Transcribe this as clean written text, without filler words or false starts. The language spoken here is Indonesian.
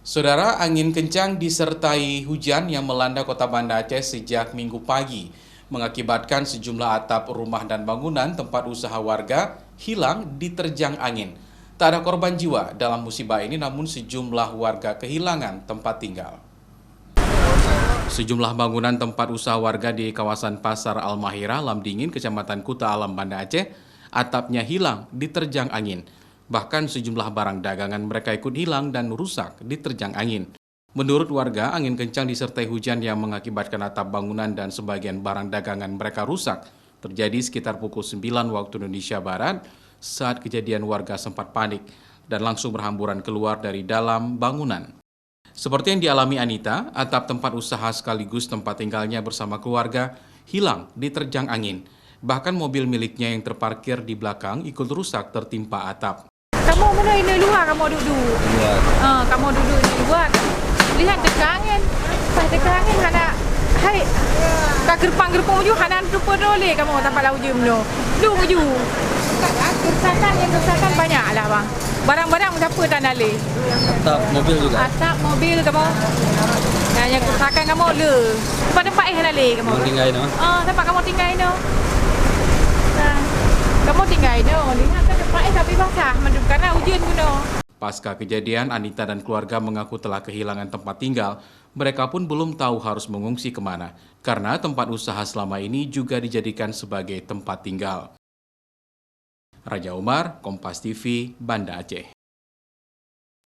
Saudara, angin kencang disertai hujan yang melanda kota Banda Aceh sejak Minggu pagi mengakibatkan sejumlah atap rumah dan bangunan tempat usaha warga hilang diterjang angin. Tak ada korban jiwa dalam musibah ini, namun sejumlah warga kehilangan tempat tinggal. Sejumlah bangunan tempat usaha warga di kawasan Pasar Al-Mahira, Lamdingin, Kecamatan Kuta Alam, Banda Aceh, atapnya hilang diterjang angin. Bahkan sejumlah barang dagangan mereka ikut hilang dan rusak diterjang angin. Menurut warga, angin kencang disertai hujan yang mengakibatkan atap bangunan dan sebagian barang dagangan mereka rusak. Terjadi sekitar pukul 9 waktu Indonesia Barat. Saat kejadian, warga sempat panik dan langsung berhamburan keluar dari dalam bangunan. Seperti yang dialami Anita, atap tempat usaha sekaligus tempat tinggalnya bersama keluarga hilang diterjang angin. Bahkan mobil miliknya yang terparkir di belakang ikut rusak tertimpa atap. Kamu mana ini luar, kamu duduk. Kamu duduk di luar. Lihat dekat angin. Pas dekat angin, anak. Hai, kat gerpang-gerpang uju, anak lupa doleh kamu tempat lau je mula. Lu uju. Kerusakan banyak lah bang. Barang-barang siapa tak nalih. Atap mobil juga? Atap mobil kamu. Yang kerusakan kamu le. Tempat-tempat nalih kamu. Kamu tinggal ini? Tempat kamu tinggal ini. Kamu tinggal ini. Lihat kan tempat tapi basah. Karena hujan guna. Pasca kejadian, Anita dan keluarga mengaku telah kehilangan tempat tinggal. Mereka pun belum tahu harus mengungsi kemana, karena tempat usaha selama ini juga dijadikan sebagai tempat tinggal. Raja Umar, Kompas TV, Banda Aceh.